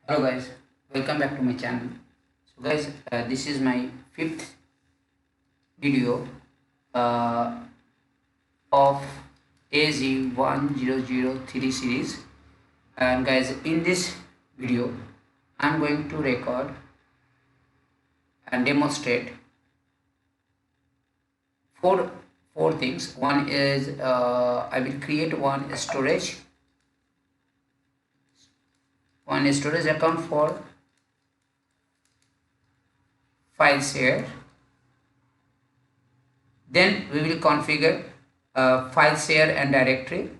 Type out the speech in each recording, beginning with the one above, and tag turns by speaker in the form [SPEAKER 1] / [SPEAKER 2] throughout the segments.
[SPEAKER 1] Hello guys, welcome back to my channel. So guys, this is my fifth video uh, of AZ1003 series, and guys, in this video I'm going to record and demonstrate four four things. One is I will create one storage account for file share. Then we will configure file share and directory.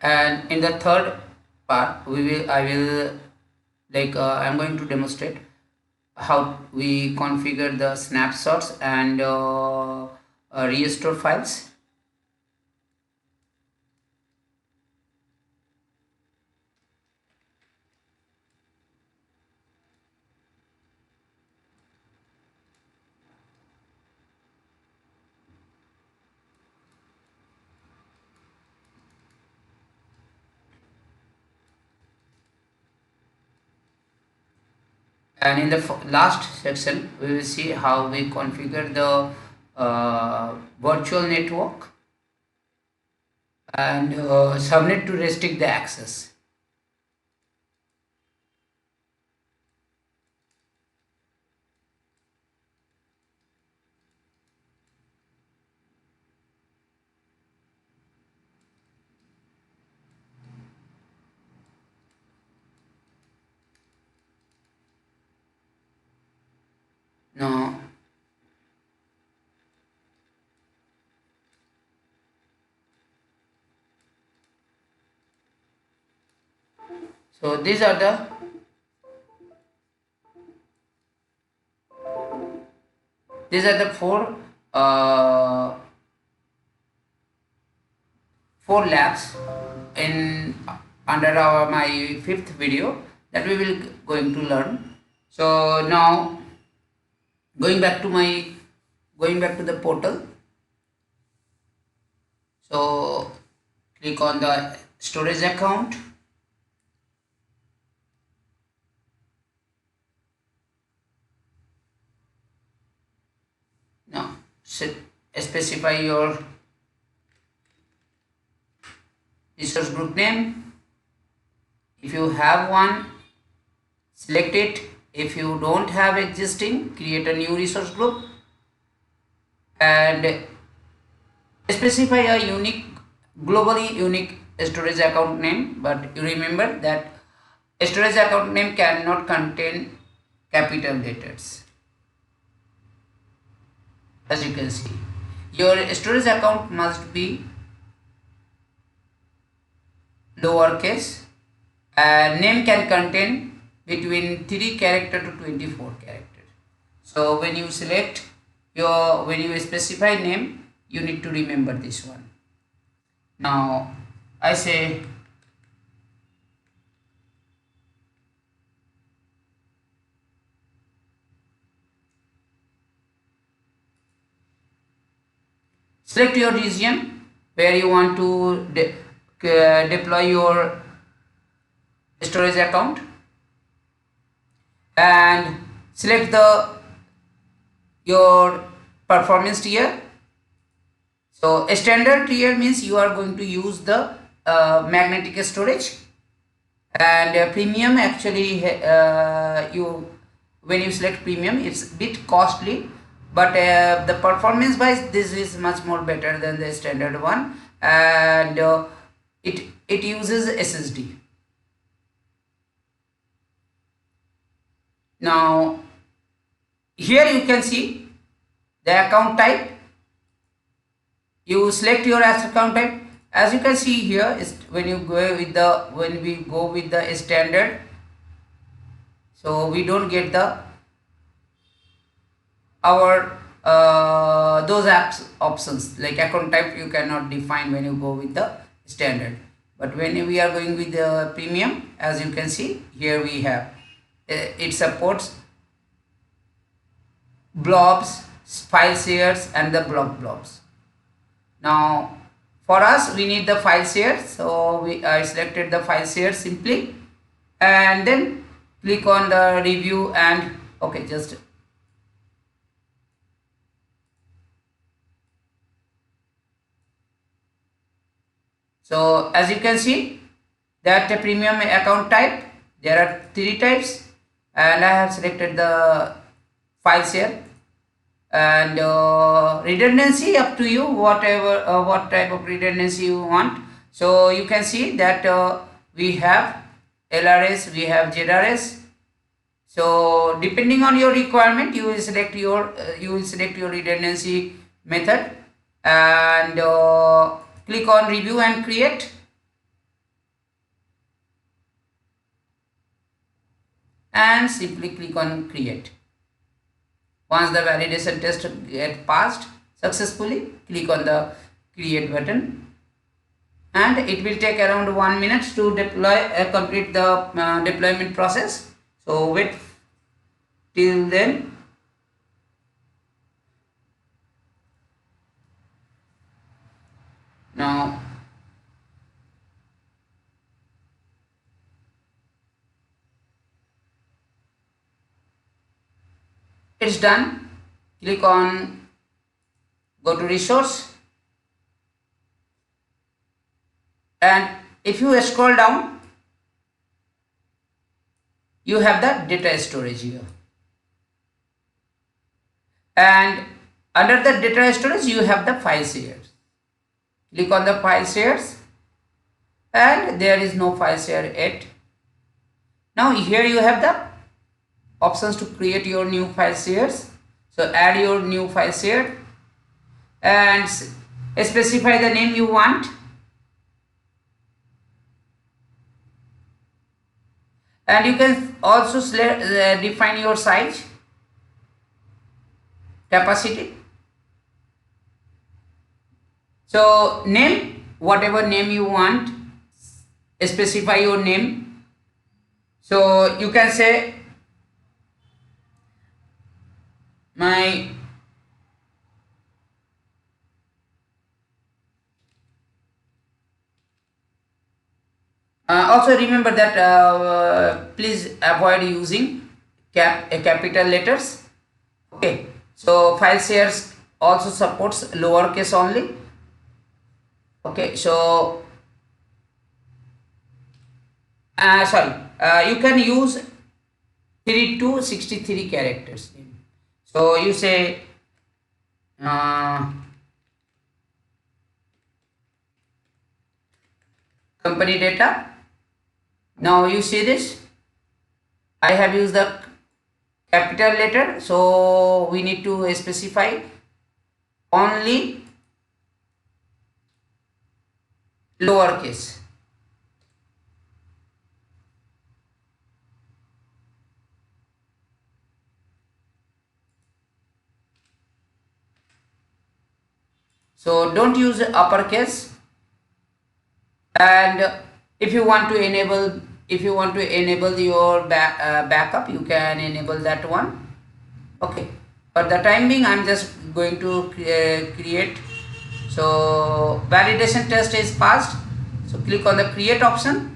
[SPEAKER 1] And in the third part I'm going to demonstrate how we configure the snapshots and restore files. And in the last section we will see how we configure the virtual network and subnet to restrict the access. Now so these are the uh, four labs in under my fifth video that we will going to learn. So now going back to the portal. So click on the storage account. Now specify your resource group name. If you have one, select it. If you don't have existing, create a new resource group and specify a globally unique storage account name. But you remember that storage account name cannot contain capital letters. As you can see, your storage account must be lowercase and name can contain between 3 character to 24 character. So when you specify name, you need to remember this one. Now I say select your region where you want to deploy your storage account and select your performance tier. So a standard tier means you are going to use the magnetic storage, and premium actually when you select premium it's a bit costly, but the performance wise this is much more better than the standard one, and it uses SSD. Now here you can see the account type. You select your account type. As you can see here is when we go with the standard, so we don't get our those apps options like account type you cannot define when you go with the standard. But when we are going with the premium, as you can see here, we have it supports blobs, file shares, and the blobs. Now for us we need the file share, so I selected the file share simply, and then click on the review and okay, just so as you can see that the premium account type, there are three types, and I have selected the file share. And redundancy, up to you, whatever what type of redundancy you want. So you can see that we have LRS, we have ZRS. So depending on your requirement, you will select your redundancy method, and click on review and create, and simply click on create. Once the validation test get passed successfully, click on the create button, and it will take around 1 minute to deploy complete the deployment process. So wait till then. Now it's done. Click on go to resource, and if you scroll down, you have the data storage here, and under the data storage you have the file shares. Click on the file shares, and there is no file share yet. Now here you have the options to create your new file shares. So add your new file share and specify the name you want, and you can also define your size, capacity. So name, whatever name you want, specify your name. So you can say my also remember that please avoid using capital letters. Okay, so file shares also supports lowercase only. Okay, so sorry, you can use 3 to 63 characters. So you say company data. Now you see this, I have used the capital letter, so we need to specify only lowercase. So don't use uppercase. And if you want to enable your backup, you can enable that one. Okay, for the time being I'm just going to create. So validation test is passed, so click on the create option.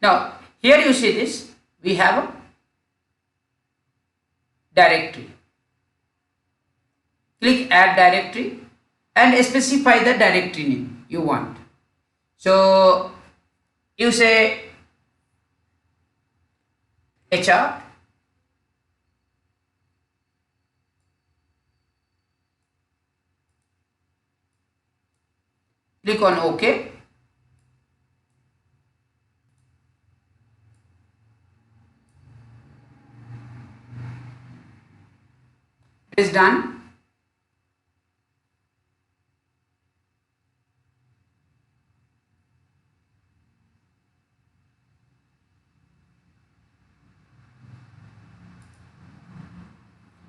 [SPEAKER 1] Now here you see this, we have a directory. Click add directory and specify the directory name you want. So you say HR, click on OK, It is done.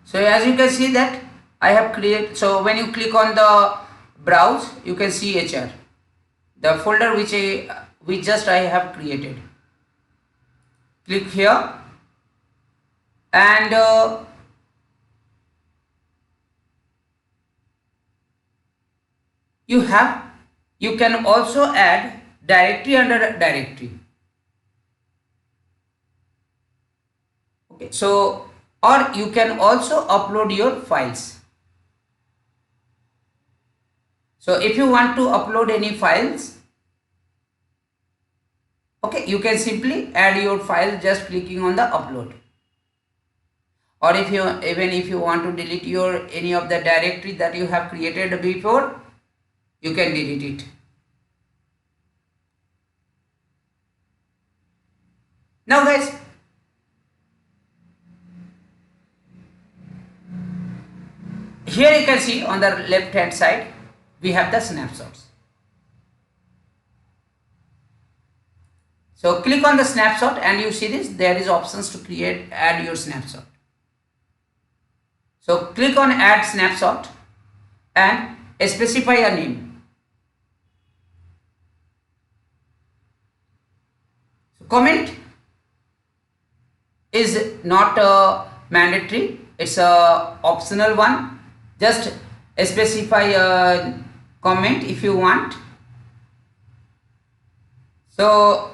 [SPEAKER 1] So as you can see that I have created, so when you click on the browse, you can see HR, the folder which I have created. Click here and you can also add directory under directory. Okay, so or you can also upload your files. So if you want to upload any files, okay, you can simply add your file just clicking on the upload. Or if you even if you want to delete your any of the directory that you have created before, you can delete it. Now guys, here you can see on the left hand side we have the snapshots. So click on the snapshot and you see this, there is options to add your snapshot. So click on add snapshot and specify a name. So comment is not mandatory, it's a optional one. Just specify a comment if you want. So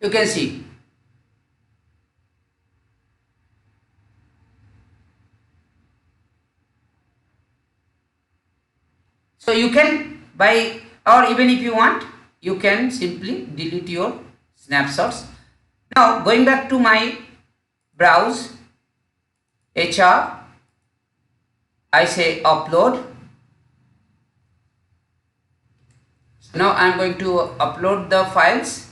[SPEAKER 1] you can see so you can by, or even if you want, you can simply delete your snapshots. Now going back to my browse HR, I say upload. So now I am going to upload the files.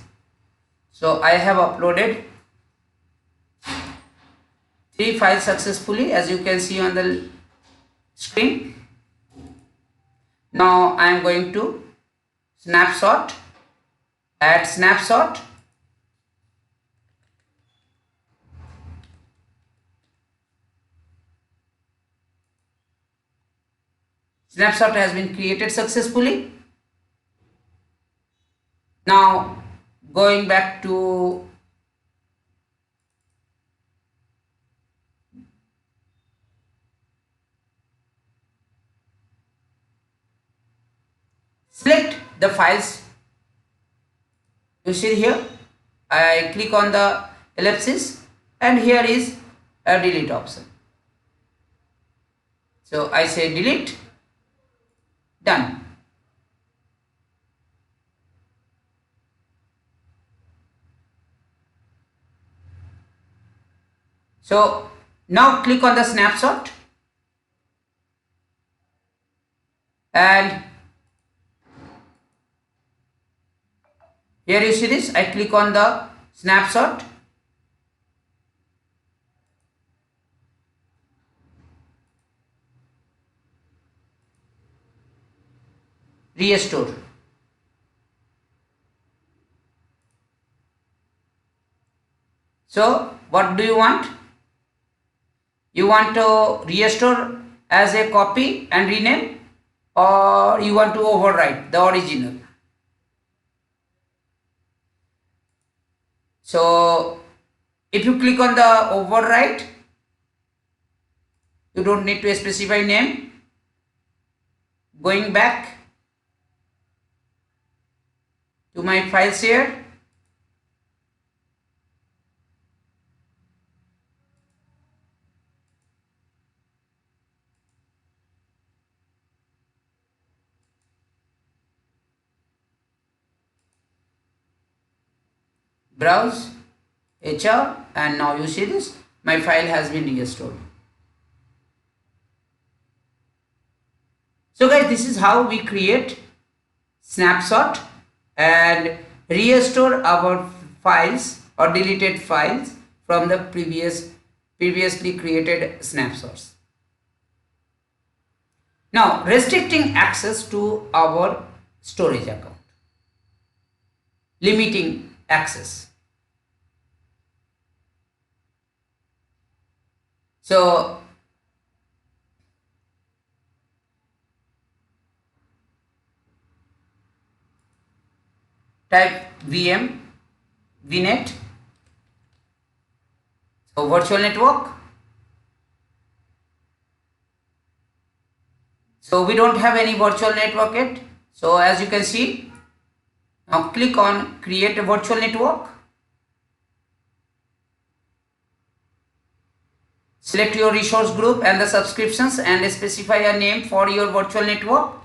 [SPEAKER 1] So I have uploaded 3 files successfully, as you can see on the screen. Now I am going to snapshot, add snapshot. Snapshot has been created successfully. Now going back to select the files. You see here, I click on the ellipsis and here is a delete option. So I say delete, done. So now click on the snapshot and here you see this, I click on the snapshot. Restore. So what do you want? You want to restore as a copy and rename, or you want to overwrite the original? So if you click on the overwrite, you don't need to specify name. Going back to my files here, browse HR, and now you see this, my file has been restored. So guys, this is how we create snapshot and restore our files or deleted files from the previously created snapshots. Now restricting access to our storage account, limiting access. So type vnet, so virtual network. So we don't have any virtual network yet. So as you can see, now click on create a virtual network. Select your resource group and the subscriptions and specify a name for your virtual network.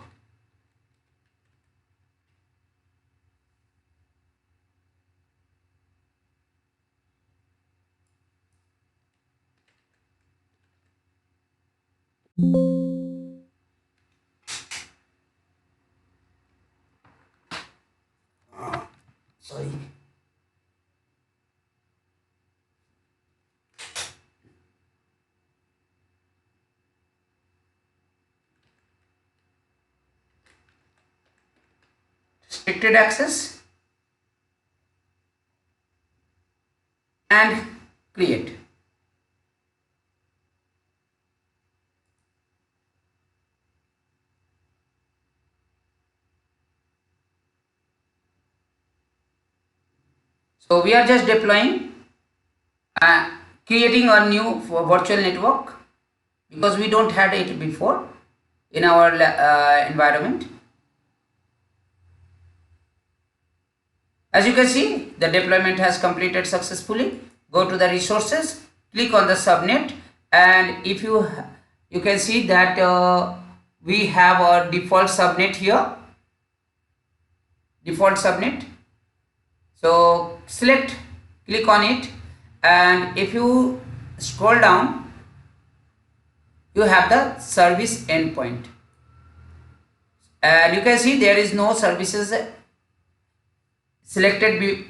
[SPEAKER 1] Sorry. Restricted access and create. So we are just deploying, creating a new virtual network because we don't had it before in our environment. As you can see, the deployment has completed successfully. Go to the resources, click on the subnet, and if you can see that we have a default subnet here, default subnet. So select, click on it, and if you scroll down, you have the service endpoint, and you can see there is no services selected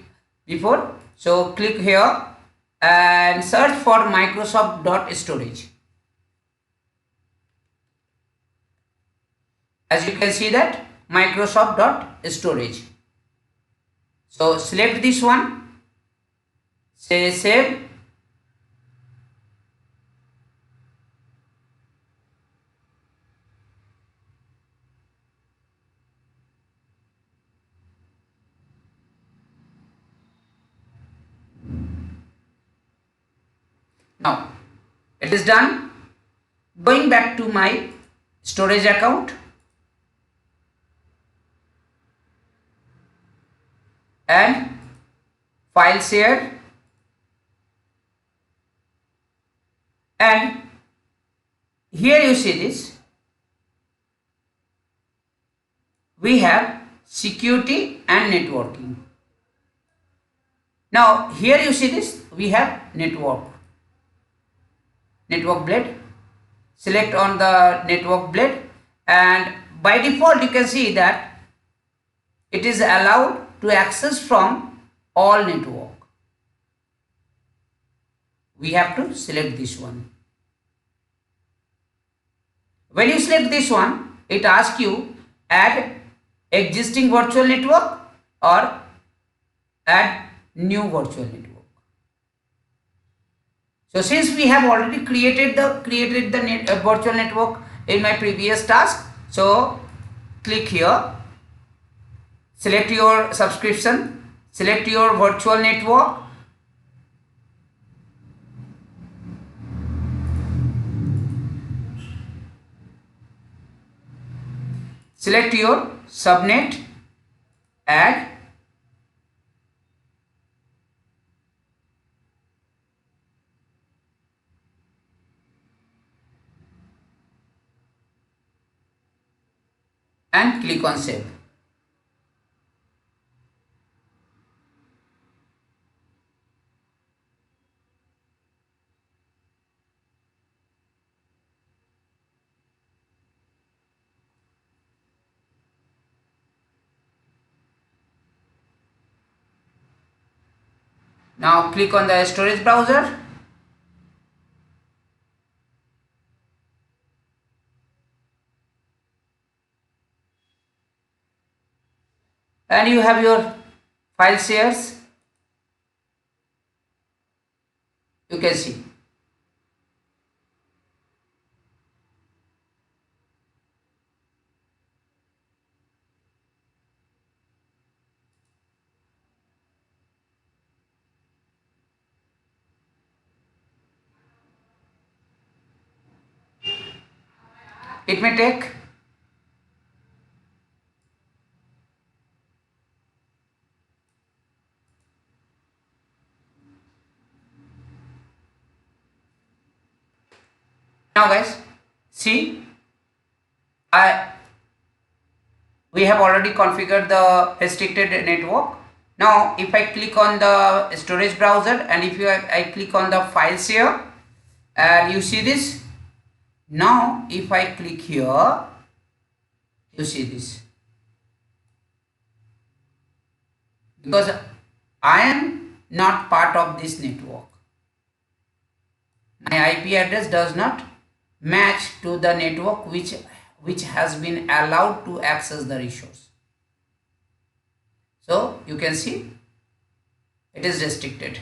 [SPEAKER 1] before. So click here and search for Microsoft.storage. As you can see that Microsoft.storage. So select this one, say save. Now it is done. Going back to my storage account and file share, and here you see this, we have security and networking. Now here you see this, we have network blade. Select on the network blade, and by default you can see that it is allowed to access from all network. We have to select this one. When you select this one, it asks you add existing virtual network or add new virtual network. So since we have already created the virtual network in my previous task, so click here, select your subscription, select your virtual network, select your subnet, add, and click on save. Now click on the storage browser. And you have your file shares. You can see. It may take. Now guys, see, I we have already configured the restricted network. Now if I click on the storage browser and if I click on the file share, and you see this. Now if I click here, you see this, because I am not part of this network. My IP address does not match to the network which has been allowed to access the resource. So you can see it is restricted.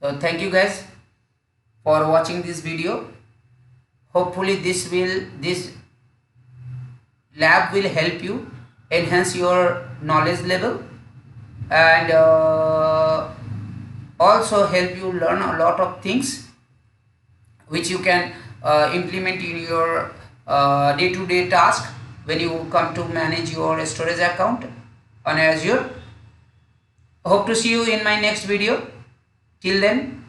[SPEAKER 1] So thank you guys for watching this video. Hopefully this lab will help you enhance your knowledge level and also help you learn a lot of things which you can implement in your day-to-day task when you come to manage your storage account on Azure. Hope to see you in my next video. Till then,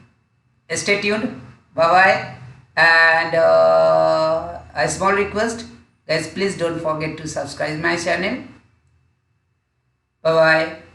[SPEAKER 1] stay tuned. Bye bye. And a small request, guys, please don't forget to subscribe my channel. Bye bye.